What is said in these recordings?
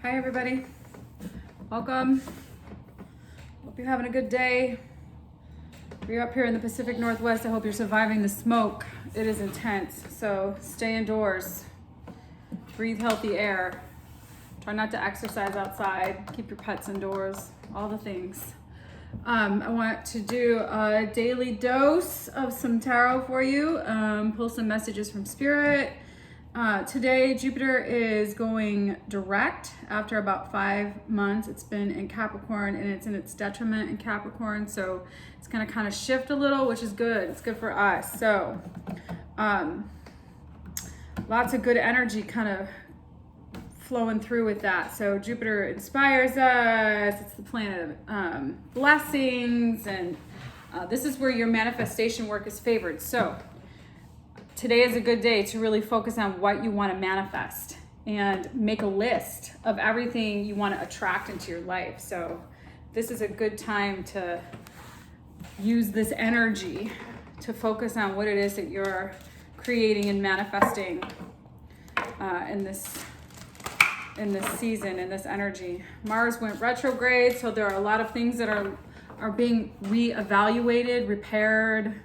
Hi everybody, welcome. Hope you're having a good day. We're up here in the Pacific Northwest. I hope you're surviving the smoke. It is intense, so stay indoors. Breathe healthy air. Try not to exercise outside. Keep your pets indoors. All the things. I want to do a daily dose of some tarot for you. Pull some messages from Spirit. Today, Jupiter is going direct after about 5 months. It's been in Capricorn and it's in its detriment in Capricorn. So it's going to kind of shift a little, which is good. It's good for us. So lots of good energy kind of flowing through with that. So Jupiter inspires us. It's the planet of blessings. And this is where your manifestation work is favored. So today is a good day to really focus on what you want to manifest and make a list of everything you want to attract into your life. So this is a good time to use this energy to focus on what it is that you're creating and manifesting in this season, in this energy. Mars went retrograde, so there are a lot of things that are being reevaluated, repaired.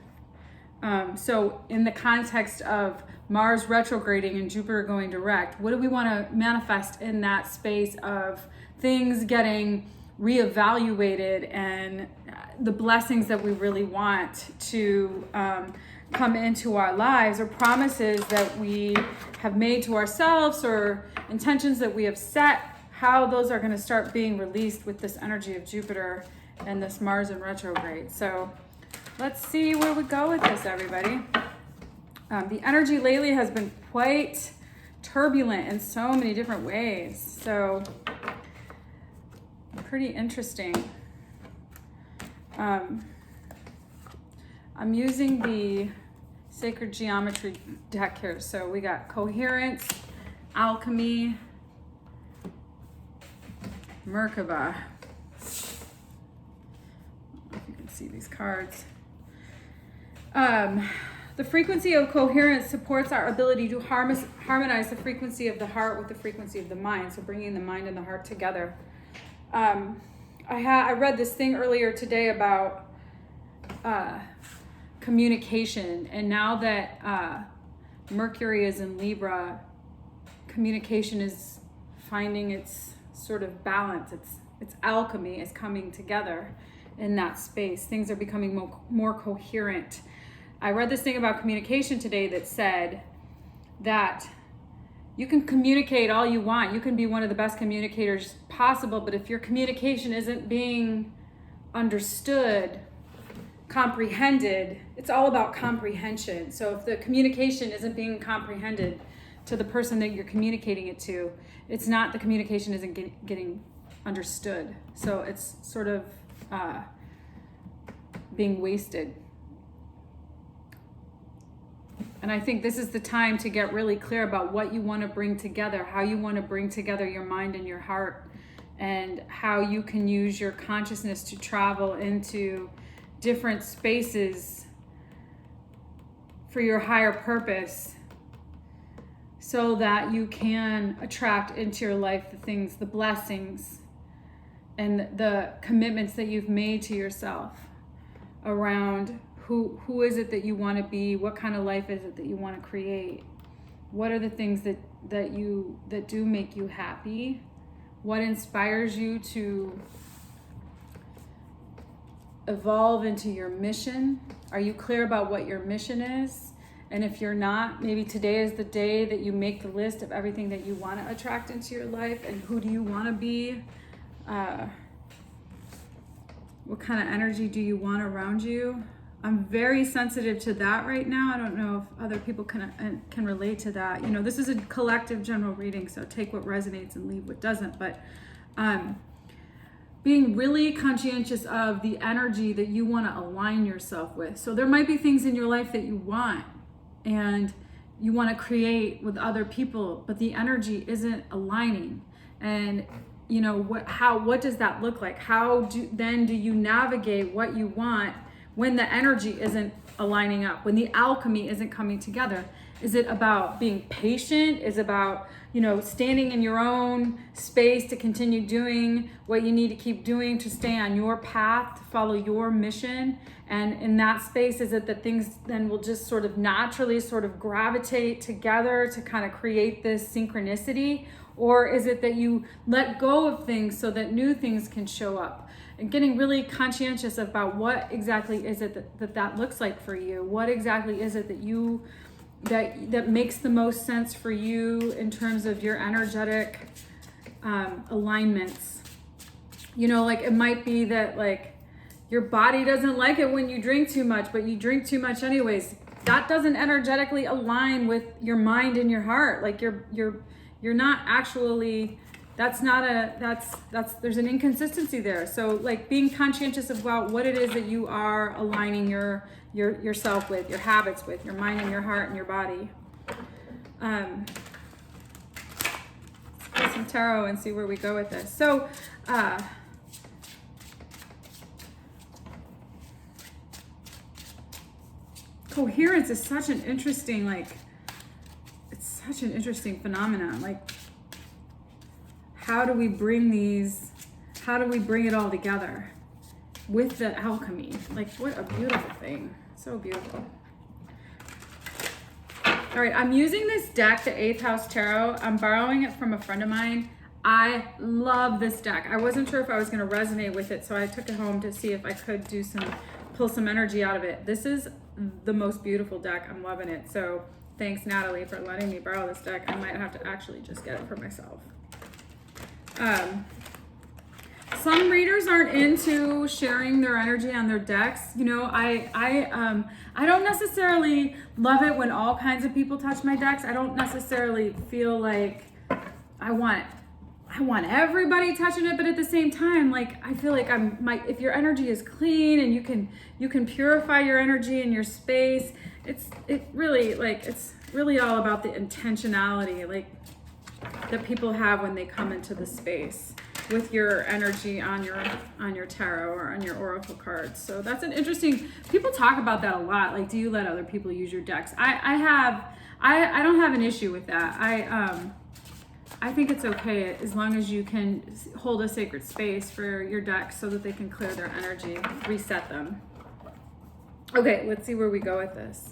So in the context of Mars retrograding and Jupiter going direct, what do we want to manifest in that space of things getting reevaluated and the blessings that we really want to come into our lives, or promises that we have made to ourselves or intentions that we have set, how those are going to start being released with this energy of Jupiter and this Mars in retrograde. So let's see where we go with this, everybody. The energy lately has been quite turbulent in so many different ways. So pretty interesting. I'm using the Sacred Geometry deck here. So we got Coherence, Alchemy, Merkaba. If you can see these cards. The frequency of coherence supports our ability to harmonize the frequency of the heart with the frequency of the mind. So bringing the mind and the heart together. I read this thing earlier today about communication, and now that Mercury is in Libra, communication is finding its sort of balance. Its alchemy is coming together in that space. Things are becoming more coherent. I read this thing about communication today that said that you can communicate all you want. You can be one of the best communicators possible, but if your communication isn't being understood, comprehended, it's all about comprehension. So if the communication isn't being comprehended to the person that you're communicating it to, it's not, the communication isn't getting understood. So it's sort of being wasted. And I think this is the time to get really clear about what you want to bring together, how you want to bring together your mind and your heart, and how you can use your consciousness to travel into different spaces for your higher purpose, so that you can attract into your life the things, the blessings, and the commitments that you've made to yourself around who is it that you want to be, what kind of life is it that you want to create, what are the things that do make you happy, what inspires you to evolve into your mission. Are you clear about what your mission is? And if you're not, maybe today is the day that you make the list of everything that you want to attract into your life, and who do you want to be? What kind of energy do you want around you? I'm very sensitive to that right now. I don't know if other people can relate to that. You know, this is a collective general reading, so take what resonates and leave what doesn't. But being really conscientious of the energy that you want to align yourself with. So there might be things in your life that you want and you want to create with other people, but the energy isn't aligning. And you know, what does that look like? How do you navigate what you want when the energy isn't aligning up, when the alchemy isn't coming together? Is it about being patient? Is it about, standing in your own space to continue doing what you need to keep doing to stay on your path, to follow your mission? And in that space, is it that things then will just sort of naturally sort of gravitate together to kind of create this synchronicity? Or is it that you let go of things so that new things can show up? And getting really conscientious about what exactly is it that looks like for you? What exactly is it that makes the most sense for you in terms of your energetic alignments? Like it might be that like your body doesn't like it when you drink too much, but you drink too much anyways. That doesn't energetically align with your mind and your heart. Like you're not actually, there's an inconsistency there. So like being conscientious about what it is that you are aligning yourself with, your habits with, your mind and your heart and your body. Let's play some tarot and see where we go with this. So, coherence is such an interesting, it's such an interesting phenomenon. Like, how do we bring it all together with the alchemy? Like, what a beautiful thing. So beautiful. All right, I'm using this deck, the 8th House Tarot. I'm borrowing it from a friend of mine. I love this deck. I wasn't sure if I was going to resonate with it, so I took it home to see if I could pull some energy out of it. This is the most beautiful deck. I'm loving it. So thanks, Natalie, for letting me borrow this deck. I might have to actually just get it for myself. Some readers aren't into sharing their energy on their decks. I don't necessarily love it when all kinds of people touch my decks. I don't necessarily feel like I want everybody touching it, but at the same time, like I feel like if your energy is clean and you can purify your energy in your space, it's really all about the intentionality that people have when they come into the space with your energy on your tarot or on your oracle cards. So that's an interesting, people talk about that a lot. Like, do you let other people use your decks? I don't have an issue with that. I think it's okay as long as you can hold a sacred space for your decks so that they can clear their energy, reset them. Okay, let's see where we go with this.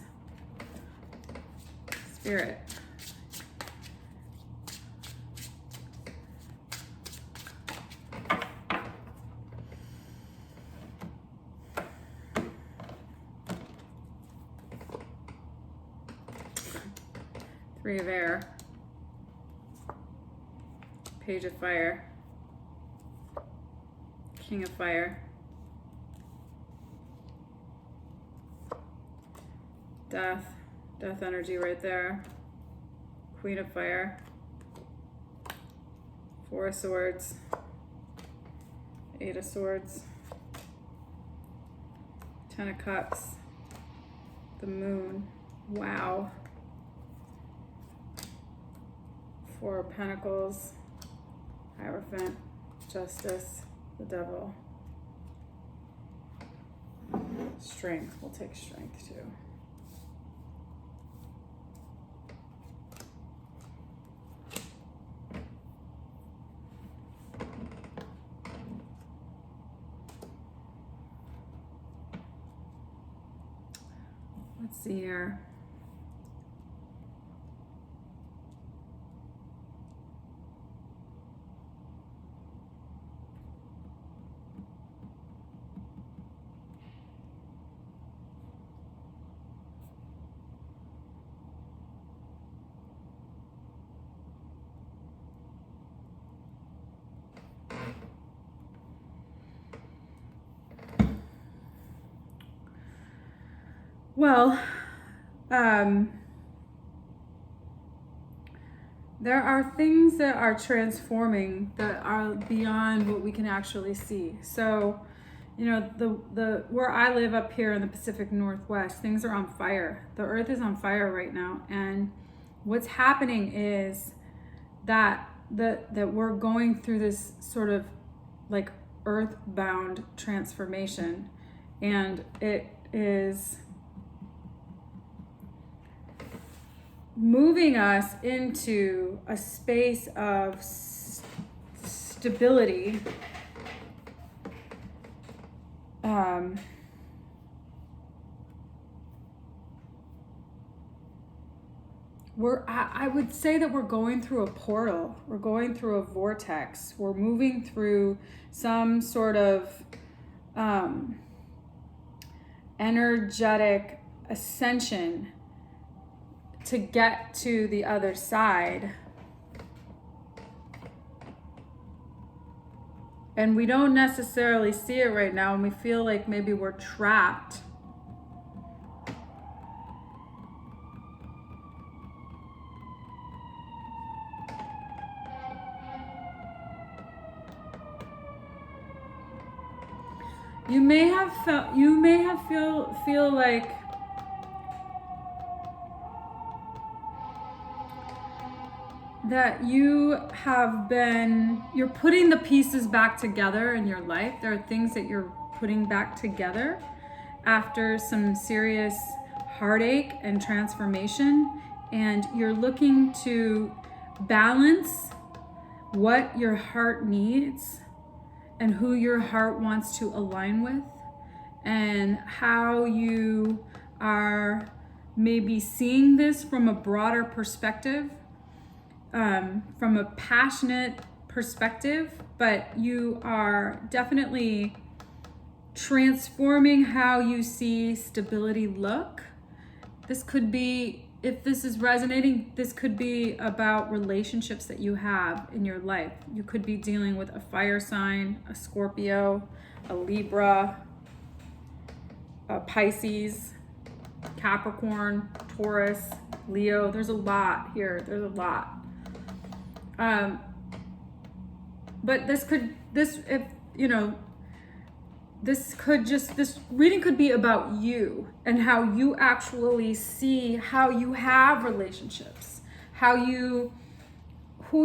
Spirit. Three of Air. Page of Fire. King of Fire. Death energy right there. Queen of Fire. Four of Swords. Eight of Swords. 10 of Cups. The Moon. Wow. Four of Pentacles. Hierophant. Justice. The Devil. Strength. We'll take Strength too. Let's see here. Well, there are things that are transforming that are beyond what we can actually see. So, the where I live up here in the Pacific Northwest, things are on fire. The earth is on fire right now, and what's happening is that we're going through this sort of like earthbound transformation, and it is moving us into a space of stability. I would say that we're going through a portal. We're going through a vortex. We're moving through some sort of energetic ascension to get to the other side. And we don't necessarily see it right now, and we feel like maybe we're trapped. You may have feel like that you're putting the pieces back together in your life. There are things that you're putting back together after some serious heartache and transformation, and you're looking to balance what your heart needs and who your heart wants to align with, and how you are maybe seeing this from a broader perspective, from a passionate perspective, but you are definitely transforming how you see stability look. This could be, if this is resonating, this could be about relationships that you have in your life. You could be dealing with a fire sign, a Scorpio, a Libra, a Pisces, Capricorn, Taurus, Leo. There's a lot here. There's a lot. But this reading could be about you and how you actually see how you have relationships, who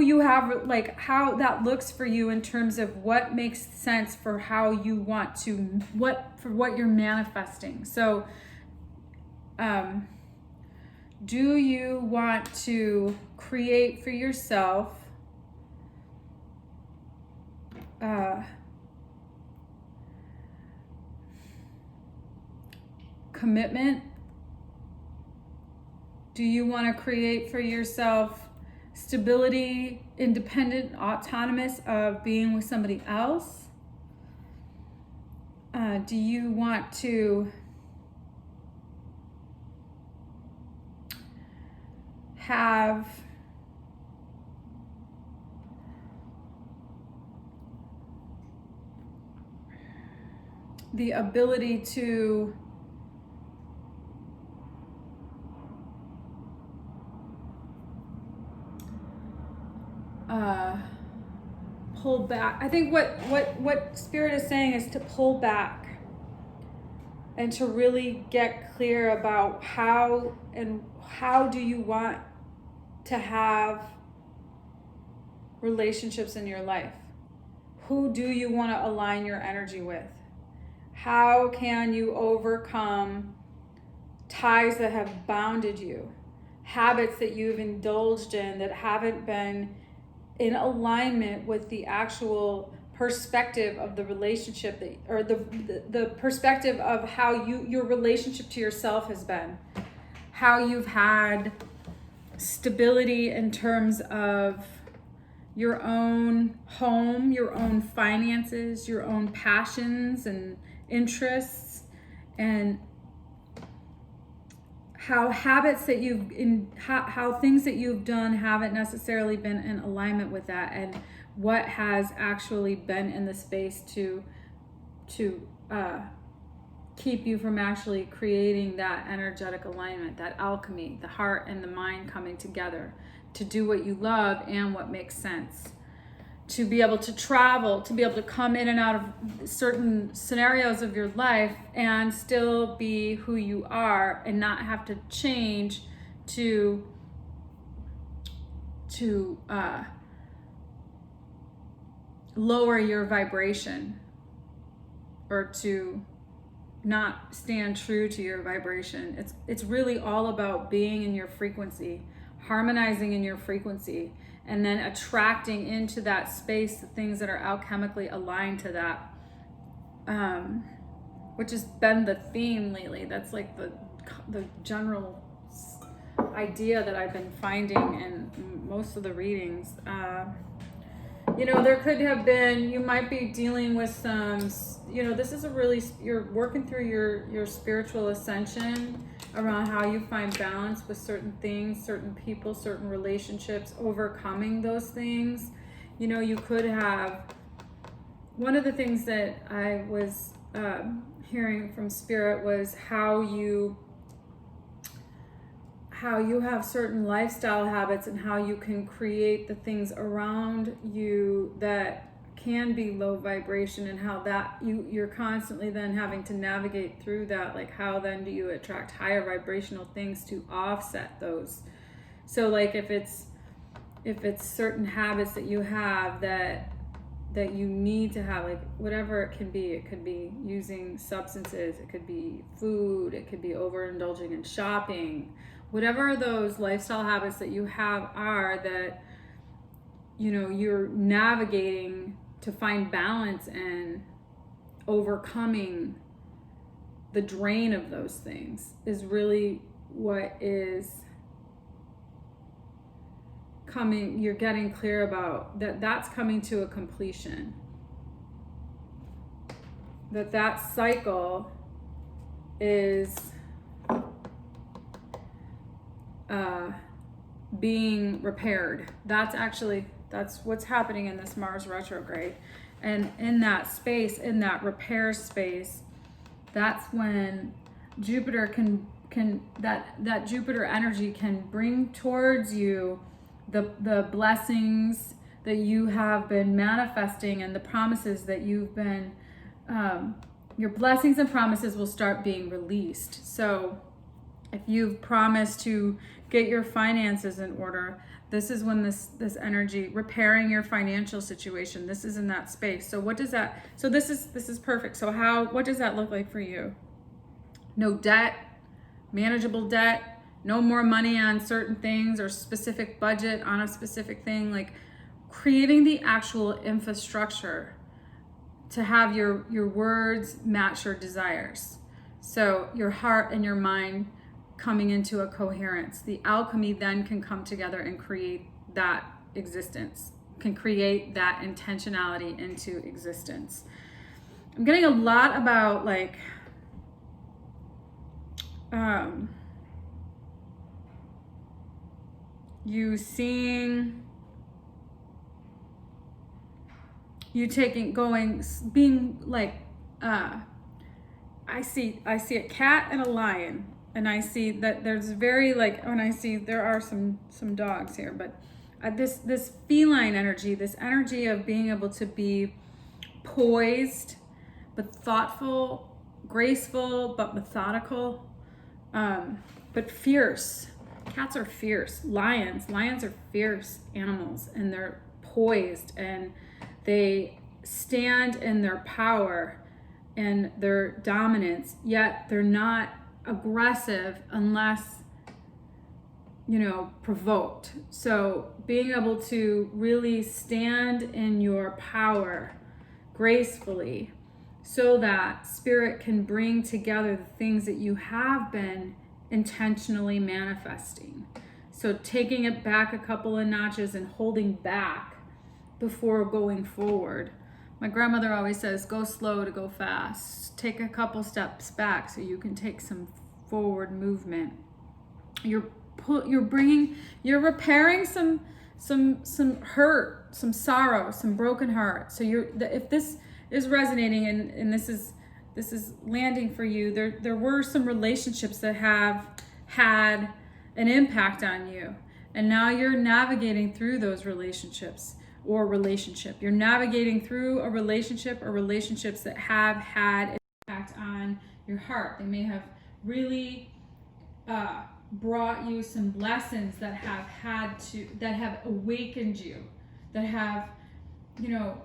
you have, like how that looks for you in terms of what makes sense for how you want to, what you're manifesting. So, do you want to create for yourself commitment? Do you want to create for yourself stability, independent, autonomous of being with somebody else? Do you want to have the ability to pull back? I think what Spirit is saying is to pull back and to really get clear about how do you want to have relationships in your life? Who do you want to align your energy with? How can you overcome ties that have bounded you, habits that you've indulged in that haven't been in alignment with the actual perspective of the relationship or the perspective of how your relationship to yourself has been, how you've had stability in terms of your own home, your own finances, your own passions and interests, and how habits that how things that you've done haven't necessarily been in alignment with that, and what has actually been in the space to keep you from actually creating that energetic alignment, that alchemy, the heart and the mind coming together to do what you love and what makes sense, to be able to travel, to be able to come in and out of certain scenarios of your life and still be who you are and not have to change to lower your vibration, or to not stand true to your vibration. It's really all about being in your frequency, harmonizing in your frequency, and then attracting into that space the things that are alchemically aligned to that, which has been the theme lately. That's like the general idea that I've been finding in most of the readings. You know, there could have been, you might be dealing with some, you know, this is a really, you're working through your spiritual ascension around how you find balance with certain things, certain people, certain relationships, overcoming those things. You know, you could have, one of the things that I was hearing from Spirit was how you have certain lifestyle habits and how you can create the things around you that can be low vibration, and how that you're constantly then having to navigate through that. Like, how then do you attract higher vibrational things to offset those? So like if it's certain habits that you have that you need to have, like whatever it could be using substances, it could be food, it could be overindulging in shopping, whatever those lifestyle habits that you have are, that, you know, you're navigating to find balance and overcoming the drain of those things is really what is coming. You're getting clear about that's coming to a completion, that cycle is being repaired. That's what's happening in this Mars retrograde. And in that space, in that repair space, that's when Jupiter that Jupiter energy can bring towards you the blessings that you have been manifesting, and the promises that you've been, your blessings and promises will start being released. So if you've promised to get your finances in order, this is when this energy, repairing your financial situation, this is in that space. So what does that, so this is perfect. So what does that look like for you? No debt, manageable debt, no more money on certain things, or specific budget on a specific thing, like creating the actual infrastructure to have your words match your desires. So your heart and your mind coming into a coherence. The alchemy then can come together and create that existence, can create that intentionality into existence. I'm getting a lot about like you seeing, you being like, I see a cat and a lion, and I see that there's very, like, when I see, there are some dogs here, but this feline energy, this energy of being able to be poised, but thoughtful, graceful, but methodical, but fierce. Cats are fierce. Lions are fierce animals, and they're poised, and they stand in their power and their dominance, yet they're not aggressive unless, you know, provoked. So being able to really stand in your power gracefully, so that Spirit can bring together the things that you have been intentionally manifesting. So taking it back a couple of notches and holding back before going forward. My grandmother always says, go slow to go fast. Take a couple steps back so you can take some forward movement. You're repairing some hurt, some sorrow, some broken heart. So if this is resonating and this is landing for you, there were some relationships that have had an impact on you, and now you're navigating through those relationships or relationship. You're navigating through a relationship or relationships that have had an impact on your heart. They may have really brought you some lessons that have awakened you, that have, you know,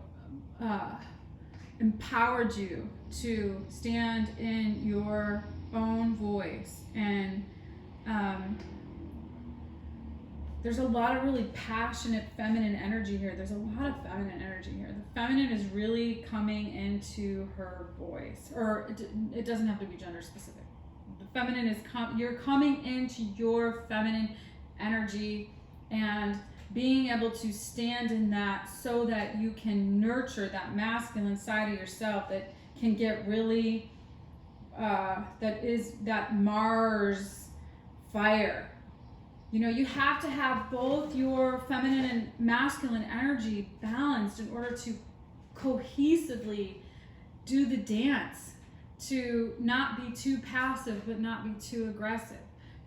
empowered you to stand in your own voice and there's a lot of really passionate feminine energy here. There's a lot of feminine energy here. The feminine is really coming into her voice, or it doesn't have to be gender specific. The feminine is you're coming into your feminine energy and being able to stand in that so that you can nurture that masculine side of yourself that can get really that is that Mars fire. You know, you have to have both your feminine and masculine energy balanced in order to cohesively do the dance, to not be too passive but not be too aggressive,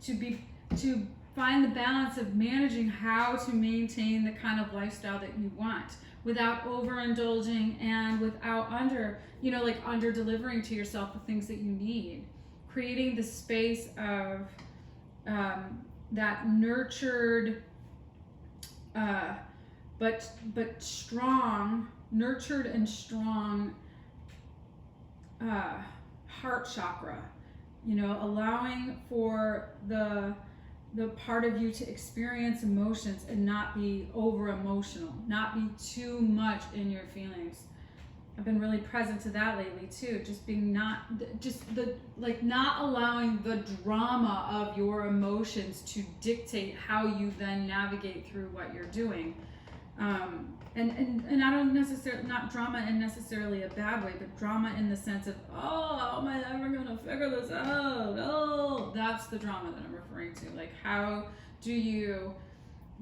to find the balance of managing how to maintain the kind of lifestyle that you want without overindulging and without under delivering to yourself the things that you need. Creating the space of that nurtured, but strong, nurtured and strong heart chakra. You know, allowing for the part of you to experience emotions and not be over emotional, not be too much in your feelings. I've been really present to that lately too. Just being not allowing the drama of your emotions to dictate how you then navigate through what you're doing. And I don't necessarily, not drama in necessarily a bad way, but drama in the sense of, oh, how am I ever gonna figure this out? Oh, that's the drama that I'm referring to. Like, how do you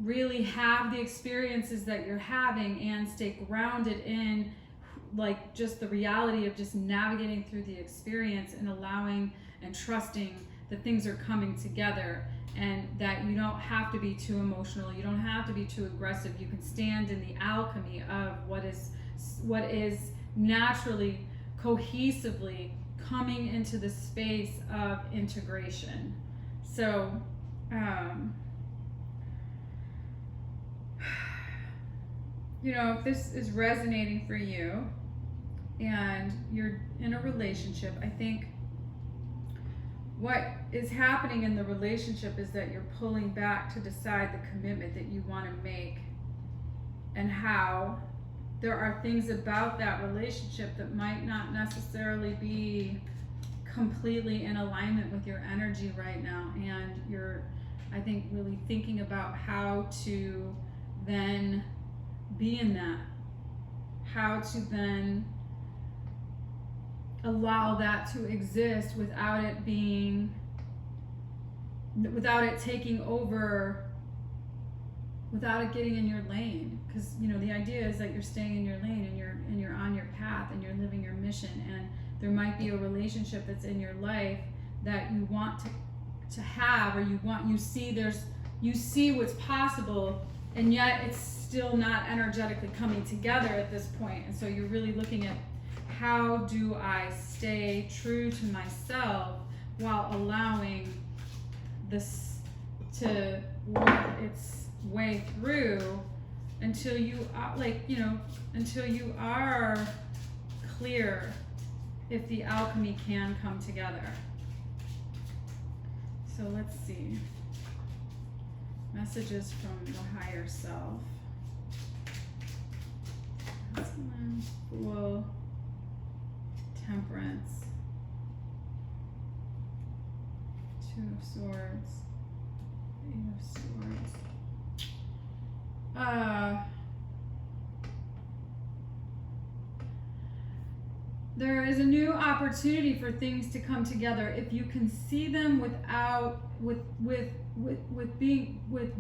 really have the experiences that you're having and stay grounded in like just the reality of just navigating through the experience and allowing and trusting that things are coming together and that you don't have to be too emotional, you don't have to be too aggressive. You can stand in the alchemy of what is naturally, cohesively coming into the space of integration. So you know, if this is resonating for you and you're in a relationship, I think what is happening in the relationship is that you're pulling back to decide the commitment that you want to make, and how there are things about that relationship that might not necessarily be completely in alignment with your energy right now, and you're, I think, really thinking about how to then be in that, how to then allow that to exist without it taking over, without it getting in your lane. Because you know, the idea is that you're staying in your lane and you're on your path and you're living your mission, and there might be a relationship that's in your life that you want to have, or you see what's possible, and yet it's still not energetically coming together at this point. And so you're really looking at, how do I stay true to myself while allowing this to work its way through until you are clear if the alchemy can come together. So let's see. Messages from the higher self. Fool. Temperance. Two of Swords. Eight of Swords. There is a new opportunity for things to come together if you can see them without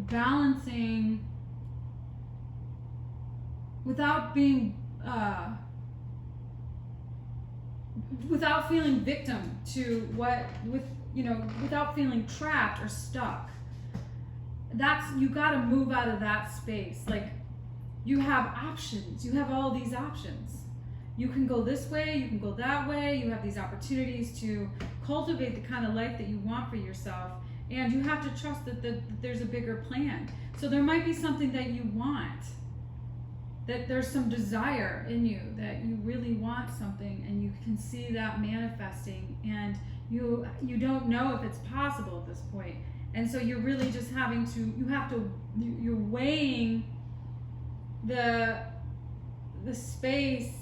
balancing, without being without feeling victim to without feeling trapped or stuck. You got to move out of that space. Like, you have options. You have all these options. You can go this way, you can go that way. You have these opportunities to cultivate the kind of life that you want for yourself, and you have to trust that there's a bigger plan. So there might be something that you want, that there's some desire in you, that you really want something, and you can see that manifesting, and you don't know if it's possible at this point. And so you're really just you're weighing the space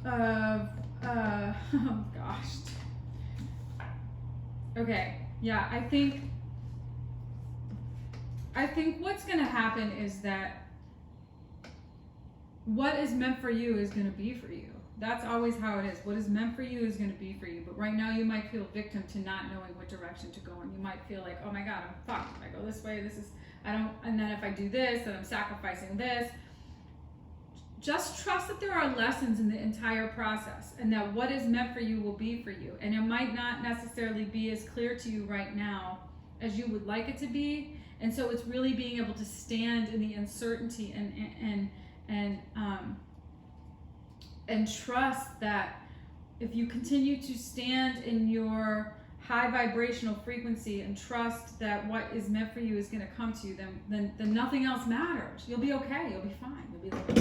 of, oh gosh. Okay, yeah, I think what's gonna happen is that what is meant for you is gonna be for you. That's always how it is. What is meant for you is going to be for you. But right now you might feel victim to not knowing what direction to go in. You might feel like, oh my God, I'm fucked. If I go this way, and then if I do this, then I'm sacrificing this. Just trust that there are lessons in the entire process, and that what is meant for you will be for you. And it might not necessarily be as clear to you right now as you would like it to be. And so it's really being able to stand in the uncertainty and trust that if you continue to stand in your high vibrational frequency and trust that what is meant for you is going to come to you, then nothing else matters. You'll be okay. You'll be fine. You'll be like,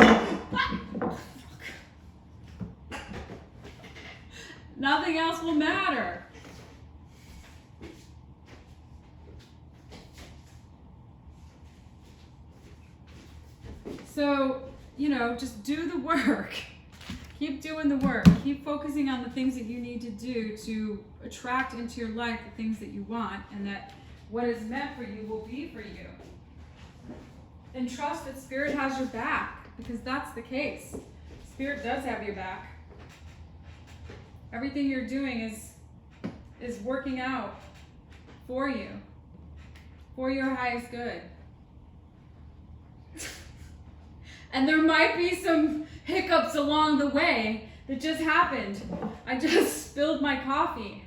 nothing else will matter. So, just do the work. Keep doing the work. Keep focusing on the things that you need to do to attract into your life the things that you want, and that what is meant for you will be for you. And trust that Spirit has your back, because that's the case. Spirit does have your back. Everything you're doing is working out for you, for your highest good. And there might be some hiccups along the way that just happened. I just spilled my coffee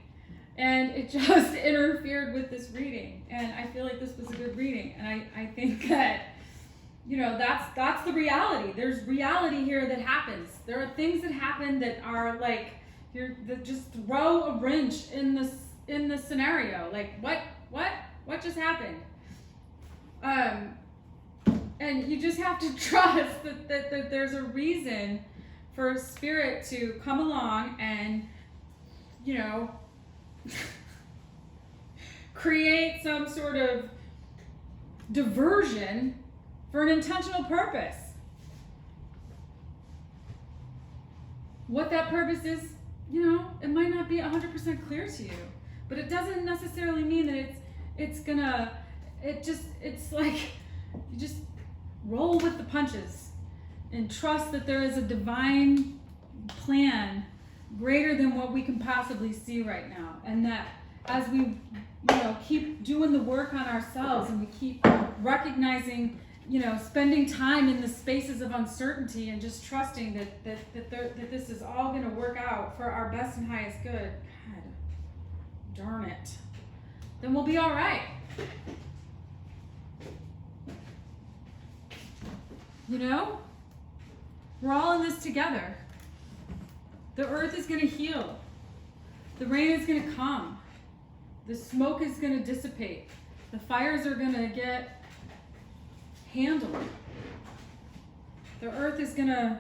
and it just interfered with this reading. And I feel like this was a good reading. And I think that, that's the reality. There's reality here that happens. There are things that happen that are like, that just throw a wrench in the scenario. Like, what just happened? And you just have to trust that there's a reason for Spirit to come along and, create some sort of diversion for an intentional purpose. What that purpose is, it might not be 100% clear to you, but it doesn't necessarily mean that it's like, you just roll with the punches and trust that there is a divine plan greater than what we can possibly see right now. And that as we, keep doing the work on ourselves and we keep recognizing, spending time in the spaces of uncertainty and just trusting that this is all going to work out for our best and highest good. God darn it. Then we'll be all right. We're all in this together. The earth is going to heal. The rain is going to come. The smoke is going to dissipate. The fires are going to get handled. The earth is going to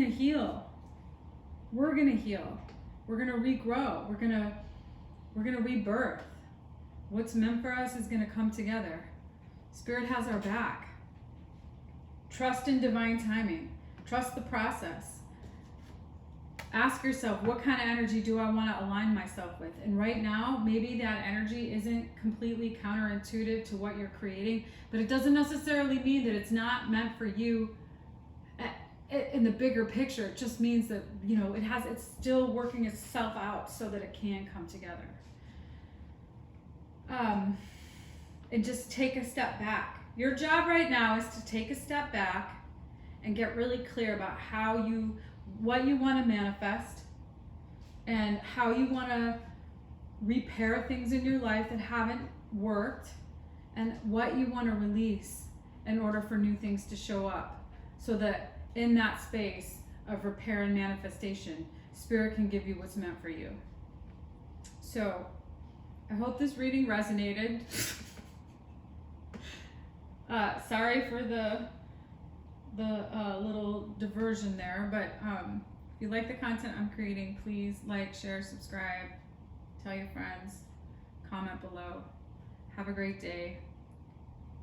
heal. We're going to heal. We're going to regrow. We're going to rebirth. What's meant for us is going to come together. Spirit has our back. Trust in divine timing. Trust the process. Ask yourself, what kind of energy do I want to align myself with? And right now, maybe that energy isn't completely counterintuitive to what you're creating, but it doesn't necessarily mean that it's not meant for you in the bigger picture. It just means that, it's still working itself out so that it can come together. And just take a step back. Your job right now is to take a step back and get really clear about what you want to manifest and how you want to repair things in your life that haven't worked, and what you want to release in order for new things to show up, so that in that space of repair and manifestation, Spirit can give you what's meant for you. So I hope this reading resonated. Sorry for the little diversion there, but if you like the content I'm creating, please like, share, subscribe, tell your friends, comment below. Have a great day.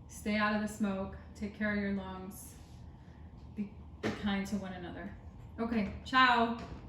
Stay out of the smoke. Take care of your lungs. Be kind to one another. Okay, ciao.